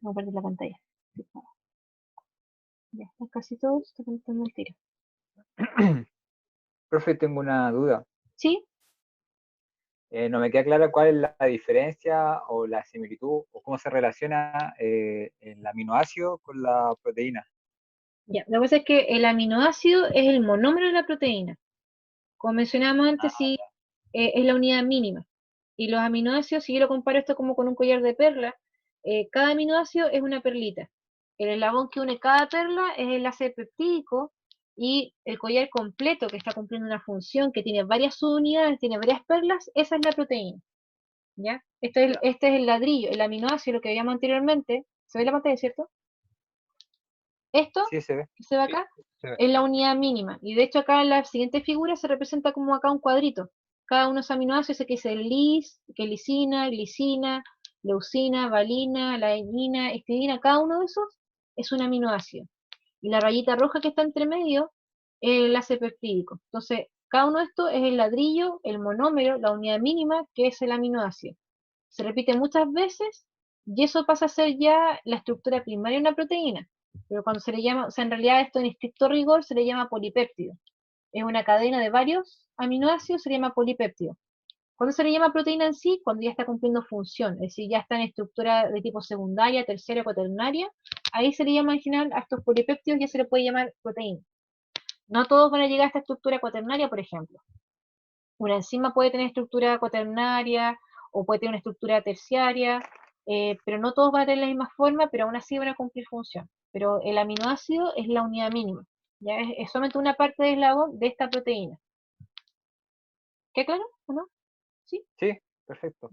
No perder la pantalla. Ya, está casi todo, está conectando el tiro. Profe, tengo una duda. ¿Sí? No me queda clara cuál es la diferencia o la similitud o cómo se relaciona el aminoácido con la proteína. Ya, lo que pasa es que el aminoácido es el monómero de la proteína. Como mencionábamos antes, Ah, sí, es la unidad mínima. Y los aminoácidos, si yo lo comparo esto como con un collar de perlas, cada aminoácido es una perlita. El eslabón que une cada perla es el enlace peptídico y el collar completo que está cumpliendo una función que tiene varias subunidades, tiene varias perlas, esa es la proteína. ¿Ya? ya. Este es el ladrillo, el aminoácido, lo que veíamos anteriormente. ¿Se ve la pantalla, cierto? Esto, Sí, se ve. que se ve Sí, acá, se ve. es la unidad mínima. Y de hecho acá en la siguiente figura se representa como acá un cuadrito. Cada uno de esos aminoácidos que dice lis, que lisina, glicina, leucina, valina, lainina, histidina, cada uno de esos es un aminoácido. Y la rayita roja que está entre medio es el enlace peptídico. Entonces, cada uno de estos es el ladrillo, el monómero, la unidad mínima, que es el aminoácido. Se repite muchas veces y eso pasa a ser ya la estructura primaria de una proteína. Pero cuando se le llama, o sea, en realidad esto en estricto rigor se le llama polipéptido. Es una cadena de varios aminoácidos, se le llama polipéptido. ¿Cuándo se le llama proteína en sí? Cuando ya está cumpliendo función, es decir, ya está en estructura de tipo secundaria, terciaria, cuaternaria. Ahí se le llama en general a estos polipéptidos, ya se le puede llamar proteína. No todos van a llegar a esta estructura cuaternaria, por ejemplo. Una enzima puede tener estructura cuaternaria o puede tener una estructura terciaria, pero no todos van a tener la misma forma, pero aún así van a cumplir función. Pero el aminoácido es la unidad mínima, ¿ya? Es solamente una parte del eslabón de esta proteína. ¿Qué claro o no? ¿Sí? Sí, perfecto.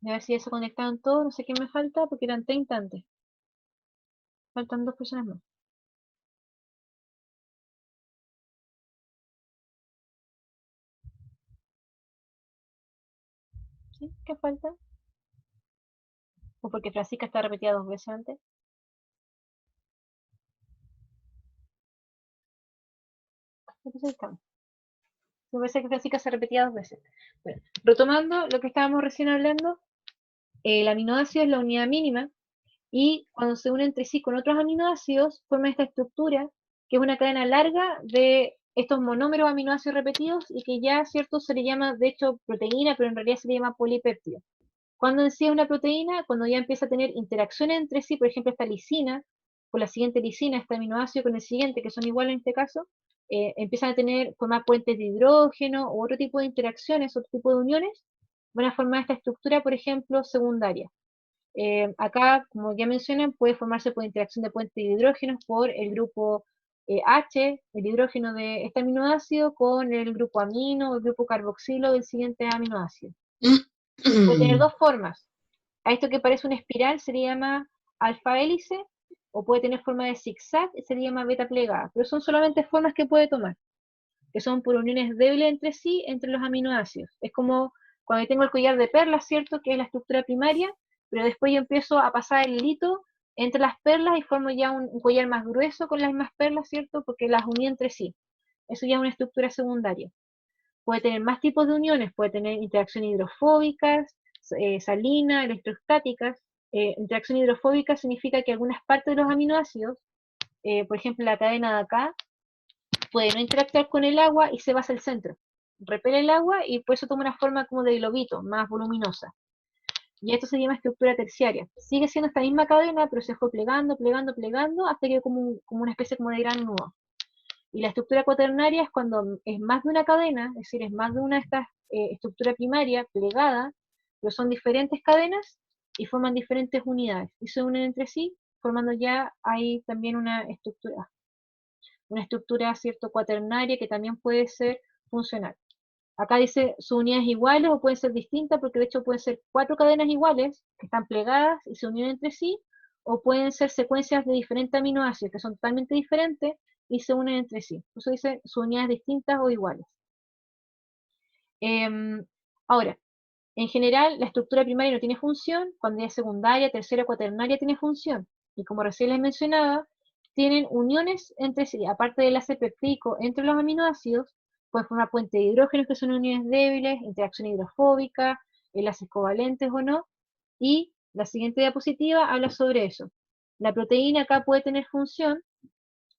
A ver si ya se conectaron todos, no sé qué me falta, porque eran 30 antes. Faltan dos personas más. ¿Sí? ¿Qué falta? ¿O porque Francisca está repetida dos veces antes? Me parece que Francisca se repetía dos veces. Bueno, retomando lo que estábamos recién hablando, el aminoácido es la unidad mínima y cuando se une entre sí con otros aminoácidos forma esta estructura que es una cadena larga de estos monómeros aminoácidos repetidos y que ya, cierto, se le llama de hecho proteína, pero en realidad se le llama polipéptido. Cuando en sí es una proteína, cuando ya empieza a tener interacciones entre sí, por ejemplo esta lisina, con la siguiente lisina, este aminoácido con el siguiente, que son iguales en este caso, empiezan a tener, formar puentes de hidrógeno u otro tipo de interacciones, otro tipo de uniones, van a formar esta estructura, por ejemplo, secundaria. Acá, como ya mencionan, puede formarse por interacción de puentes de hidrógenos por el grupo H, el hidrógeno de este aminoácido, con el grupo amino o el grupo carboxilo del siguiente aminoácido. Puede tener dos formas. A esto que parece una espiral se le llama alfa hélice, o puede tener forma de zigzag, se le llama beta plegada. Pero son solamente formas que puede tomar, que son por uniones débiles entre sí, entre los aminoácidos. Es como cuando tengo el collar de perlas, ¿cierto? Que es la estructura primaria, pero después yo empiezo a pasar el hilito entre las perlas y formo ya un collar más grueso con las mismas perlas, ¿cierto? Porque las uní entre sí. Eso ya es una estructura secundaria. Puede tener más tipos de uniones, puede tener interacciones hidrofóbicas, salinas, electrostáticas. Interacción hidrofóbica significa que algunas partes de los aminoácidos, por ejemplo la cadena de acá, puede no interactuar con el agua y se va hacia el centro. Repele el agua y por eso toma una forma como de globito, más voluminosa. Y esto se llama estructura terciaria. Sigue siendo esta misma cadena, pero se fue plegando, plegando, plegando, hasta que como una especie como de gran nudo. Y la estructura cuaternaria es cuando es más de una cadena, es decir, es más de una de estas estructuras primarias plegada, pero son diferentes cadenas y forman diferentes unidades. Y se unen entre sí, formando ya ahí también una estructura cierto cuaternaria que también puede ser funcional. Acá dice sus unidades iguales o pueden ser distintas porque de hecho pueden ser cuatro cadenas iguales que están plegadas y se unen entre sí, o pueden ser secuencias de diferentes aminoácidos que son totalmente diferentes y se unen entre sí. Por eso dice sus unidades distintas o iguales. Ahora, en general, la estructura primaria no tiene función, cuando es secundaria, tercera, cuaternaria tiene función. Y como recién les mencionaba, tienen uniones entre sí, aparte del enlace peptídico entre los aminoácidos, pueden formar puentes de hidrógenos que son uniones débiles, interacción hidrofóbica, enlaces covalentes o no, y La siguiente diapositiva habla sobre eso. La proteína acá puede tener función,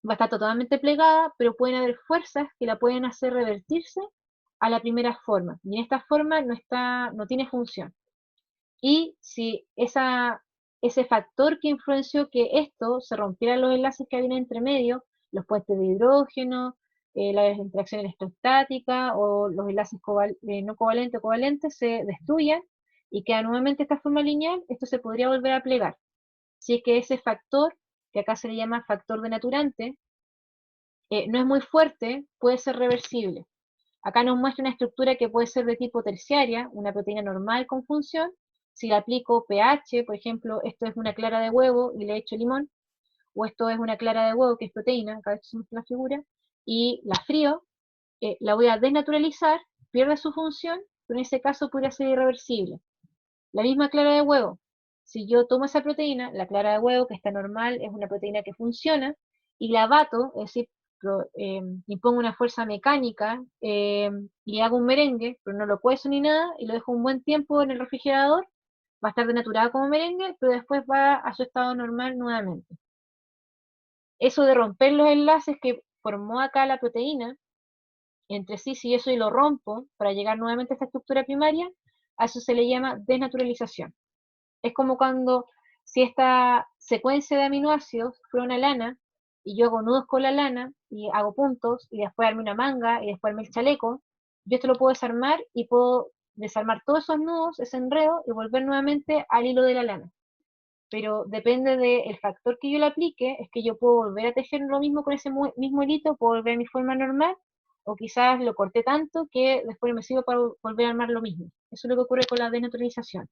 va a estar totalmente plegada, pero pueden haber fuerzas que la pueden hacer revertirse a la primera forma. Y en esta forma no tiene función. Y si ese factor que influenció que esto se rompieran los enlaces que había entre medio, los puentes de hidrógeno, las interacciones electrostáticas o los enlaces no covalentes o covalentes se destruyan y queda nuevamente esta forma lineal, esto se podría volver a plegar. Si es que ese factor, que acá se le llama factor denaturante, no es muy fuerte, puede ser reversible. Acá nos muestra una estructura que puede ser de tipo terciaria, una proteína normal con función. Si le aplico pH, por ejemplo, esto es una clara de huevo y le echo limón, o esto es una clara de huevo que es proteína, acá se muestra la figura, y la frío, la voy a desnaturalizar, pierde su función, pero en ese caso podría ser irreversible. La misma clara de huevo, si yo tomo esa proteína, la clara de huevo que está normal es una proteína que funciona, y la bato, es decir, impongo una fuerza mecánica y hago un merengue, pero no lo cuezo ni nada, y lo dejo un buen tiempo en el refrigerador, va a estar denaturada como merengue, pero después va a su estado normal nuevamente. Eso de romper los enlaces que formó acá la proteína entre sí, si eso y lo rompo para llegar nuevamente a esta estructura primaria, a eso se le llama desnaturalización. Es como cuando, si esta secuencia de aminoácidos fuera una lana, y yo hago nudos con la lana, y hago puntos, y después arme una manga, y después arme el chaleco, yo esto lo puedo desarmar, y puedo desarmar todos esos nudos, ese enredo, y volver nuevamente al hilo de la lana. Pero depende del factor que yo le aplique, es que yo puedo volver a tejer lo mismo con ese mismo hilito, puedo volver a mi forma normal, o quizás lo corté tanto que después me sirve para volver a armar lo mismo. Eso es lo que ocurre con la desnaturalización.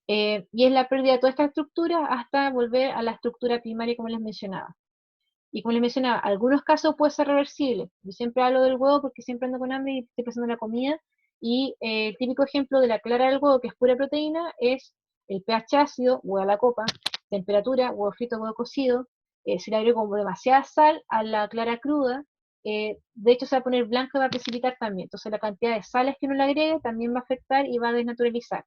Y es la pérdida de toda esta estructura hasta volver a la estructura primaria como les mencionaba. Y como les mencionaba, algunos casos puede ser reversible. Yo siempre hablo del huevo porque siempre ando con hambre y estoy pensando en la comida. Y el típico ejemplo de la clara del huevo, que es pura proteína, es el pH ácido, huevo a la copa, temperatura, huevo frito, huevo cocido. Si le agrego como demasiada sal a la clara cruda, de hecho se va a poner blanca y va a precipitar también. Entonces la cantidad de sales que uno le agregue también va a afectar y va a desnaturalizar.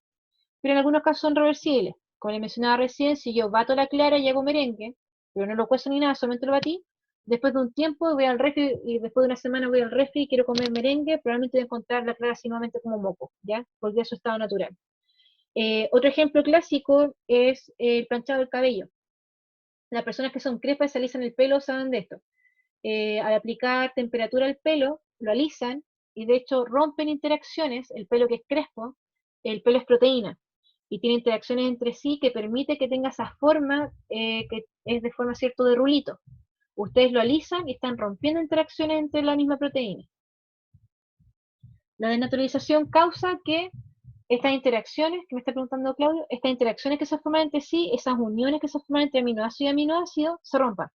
Pero en algunos casos son reversibles. Como les mencionaba recién, si yo bato la clara y hago merengue, pero no lo cuezo ni nada, solamente lo batí, después de un tiempo voy al refri y después de una semana voy al refri y quiero comer merengue, probablemente voy a encontrar la clara así nuevamente como moco, ¿ya? Porque es su estado natural. Otro ejemplo clásico es el planchado del cabello. Las personas que son crespas y se alisan el pelo saben de esto. Al aplicar temperatura al pelo, lo alisan y de hecho rompen interacciones, el pelo que es crespo, el pelo es proteína y tiene interacciones entre sí que permite que tenga esa forma que es de forma cierto de rulito. Ustedes lo alisan y están rompiendo interacciones entre la misma proteína. La desnaturalización causa que estas interacciones, que me está preguntando Claudio, estas interacciones que se forman entre sí, esas uniones que se forman entre aminoácido y aminoácido, se rompan.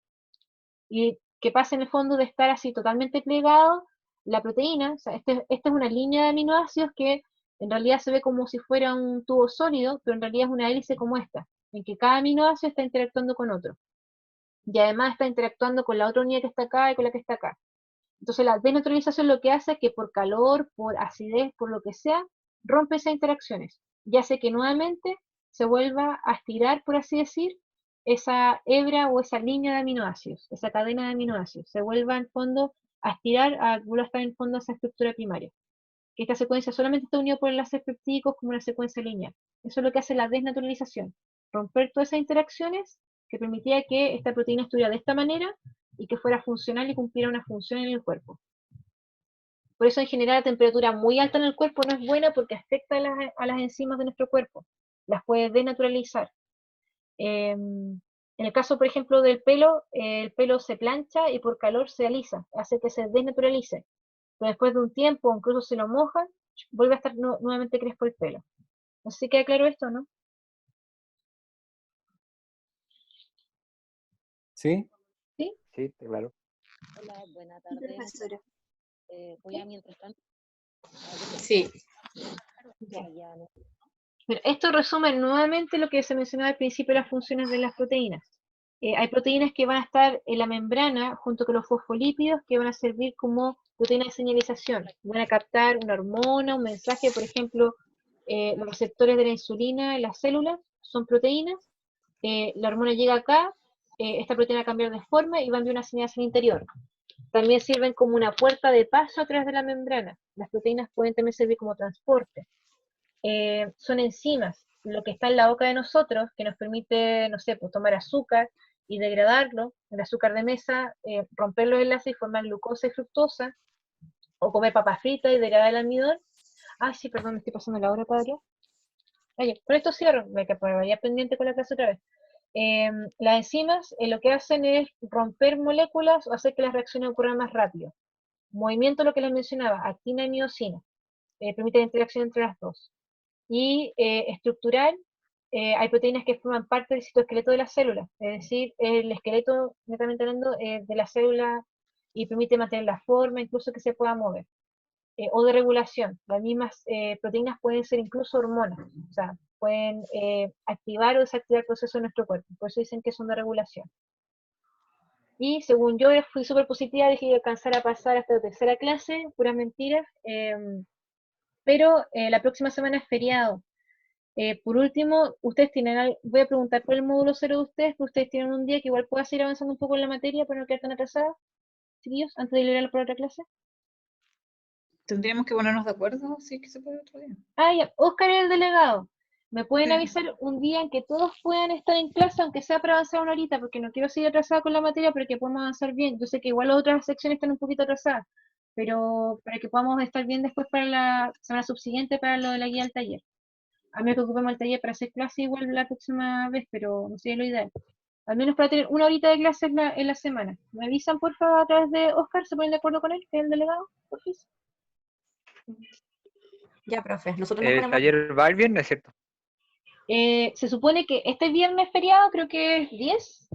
Y que pasa en el fondo de estar así totalmente plegado la proteína, o sea, esta es una línea de aminoácidos que en realidad se ve como si fuera un tubo sólido, pero en realidad es una hélice como esta, en que cada aminoácido está interactuando con otro. Y además está interactuando con la otra unidad que está acá y con la que está acá. Entonces la desnaturalización lo que hace es que por calor, por acidez, por lo que sea, rompe esas interacciones y hace que nuevamente se vuelva a estirar, por así decir, esa hebra o esa línea de aminoácidos, esa cadena de aminoácidos, se vuelva en fondo a estirar, vuelve a estar en fondo esa estructura primaria. Que esta secuencia solamente está unida por enlaces peptídicos como una secuencia lineal. Eso es lo que hace la desnaturalización, romper todas esas interacciones que permitía que esta proteína estuviera de esta manera y que fuera funcional y cumpliera una función en el cuerpo. Por eso en general la temperatura muy alta en el cuerpo no es buena porque afecta a las enzimas de nuestro cuerpo, las puede denaturalizar. En el caso, por ejemplo, del pelo, el pelo se plancha y por calor se alisa, hace que se desnaturalice. Pero después de un tiempo, incluso se lo mojan, vuelve a estar nuevamente crespo el pelo. No sé si queda claro esto, ¿no? ¿Sí? ¿Sí? Sí, claro. Hola, buena Sí, tarde. profesora. Voy a mientras tanto. Sí. Ya, no. Pero esto resume nuevamente lo que se mencionaba al principio de las funciones de las proteínas. Hay proteínas que van a estar en la membrana junto con los fosfolípidos que van a servir como proteínas de señalización. Van a captar una hormona, un mensaje, por ejemplo, los receptores de la insulina en las células son proteínas, la hormona llega acá, esta proteína va a cambiar de forma y va a enviar una señal hacia el interior. También sirven como una puerta de paso a través de la membrana. Las proteínas pueden también servir como transporte. Son enzimas, lo que está en la boca de nosotros, que nos permite, no sé, pues tomar azúcar y degradarlo, el azúcar de mesa, romper los enlaces y formar glucosa y fructosa, o comer papas fritas y degradar el almidón. Ah, sí, perdón, me estoy pasando la hora, padre. Oye, con esto cierro, me quedaría pendiente con la clase otra vez. Las enzimas lo que hacen es romper moléculas o hacer que las reacciones ocurran más rápido. Movimiento, lo que les mencionaba, actina y miocina, permite la interacción entre las dos. Y estructural, hay proteínas que forman parte del citoesqueleto de la célula, es decir, el esqueleto, netamente hablando, de la célula y permite mantener la forma, incluso que se pueda mover. O de regulación, las mismas proteínas pueden ser incluso hormonas, o sea, pueden activar o desactivar procesos en nuestro cuerpo, por eso dicen que son de regulación. Y según yo fui súper positiva, dije que alcanzar a pasar hasta la tercera clase, puras mentiras, pero la próxima semana es feriado. Por último, ustedes tienen, voy a preguntar por el módulo 0 de ustedes, pero ustedes tienen un día que igual pueda seguir avanzando un poco en la materia para no quedar tan atrasadas, chiquillos, antes de liberarlo por otra clase. Tendríamos que ponernos de acuerdo, si es que se puede otro día. Ah, ya, Oscar es el delegado. ¿Me pueden Sí. avisar un día en que todos puedan estar en clase, aunque sea para avanzar una horita, porque no quiero seguir atrasada con la materia, pero que podamos avanzar bien? Yo sé que igual las otras secciones están un poquito atrasadas, pero para que podamos estar bien después para la semana subsiguiente para lo de la guía del taller. A menos que ocupemos el taller para hacer clase igual la próxima vez, pero no sería lo ideal. Al menos para tener una horita de clase en la semana. ¿Me avisan, por favor, a través de Oscar? ¿Se ponen de acuerdo con él, que es el delegado? Por favor. Ya, profe, nosotros nos El ponemos. taller va el viernes, ¿cierto? Se supone que este viernes feriado, creo que es 10,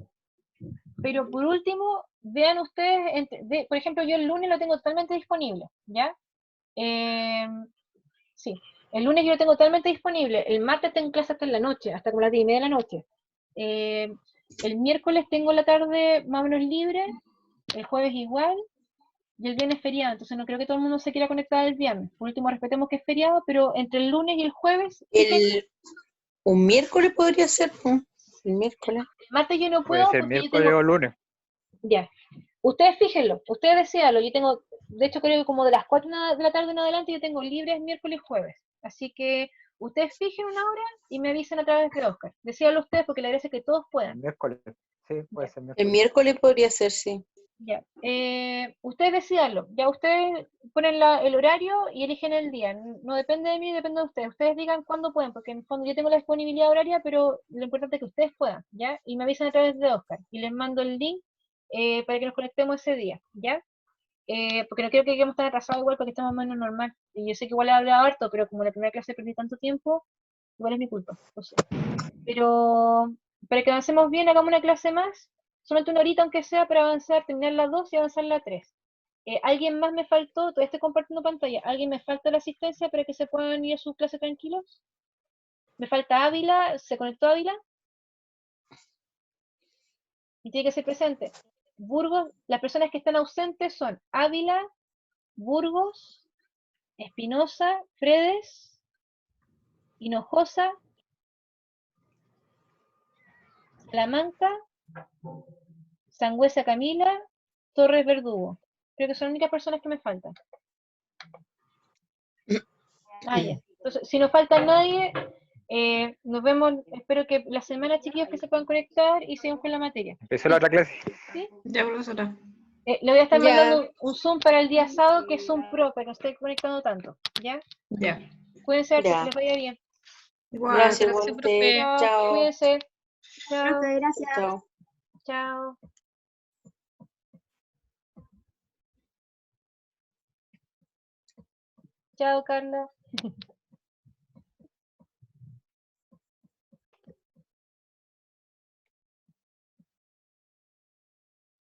pero por último, vean ustedes, por ejemplo, yo el lunes lo tengo totalmente disponible, ¿ya? Sí, el lunes yo lo tengo totalmente disponible, el martes tengo clase hasta en la noche, hasta como las 10:30 de la noche. El miércoles tengo la tarde más o menos libre, el jueves igual, y el viernes feriado, entonces no creo que todo el mundo se quiera conectar el viernes. Por último, respetemos que es feriado, pero entre el lunes y el jueves, Un miércoles podría ser, ¿no? El miércoles. el martes yo no Puede puedo ser porque yo miércoles tengo... o lunes. Ya. Ustedes fíjenlo, ustedes decíanlo. Yo tengo, de hecho creo que como de las 4 de la tarde en adelante yo tengo libres miércoles y jueves. Así que ustedes fijen una hora y me avisen a través de Oscar. Decíanlo ustedes porque la idea es que todos puedan. Miércoles. Sí, puede Ya. ser El miércoles. miércoles podría ser, sí. Ya. Ustedes decíanlo. Ya ustedes ponen el horario y eligen el día. No depende de mí, depende de ustedes. Ustedes digan cuándo pueden, porque en el fondo yo tengo la disponibilidad horaria, pero lo importante es que ustedes puedan, ¿ya? Y me avisan a través de Oscar. Y les mando el link para que nos conectemos ese día, ¿ya? Porque no quiero que quedemos tan atrasados igual porque estamos más en lo normal. Y yo sé que igual he hablado harto, pero como la primera clase perdí tanto tiempo, igual es mi culpa, lo sé. Pero para que avancemos bien, hagamos una clase más, solamente una horita aunque sea para avanzar, terminar la 2 y avanzar la 3. ¿Alguien más me faltó? Todavía estoy compartiendo pantalla. ¿Alguien me falta la asistencia para que se puedan ir a su clase tranquilos? Me falta Ávila, ¿se conectó Ávila? Y tiene que ser presente. Burgos, las personas que están ausentes son Ávila, Burgos, Espinosa, Fredes, Hinojosa, Salamanca, Sangüesa Camila, Torres Verdugo. Creo que son las únicas personas que me faltan. Ah, ya. Entonces, si no falta nadie, nos vemos, espero que la semana, chiquillos, que se puedan conectar y sigamos con la materia. Empezó la otra clase. ¿Sí? Ya, profesora. Le voy a estar Ya. mandando un Zoom para el día sábado, que es Zoom Pro, para que no esté conectando tanto. ¿Ya? Ya. Cuídense, Ya. que les vaya bien. Igual, Gracias, gracias, igual profe. Chao, Chao. cuídense. Chao, Profe, gracias. Chao. chao. Chao, Carla.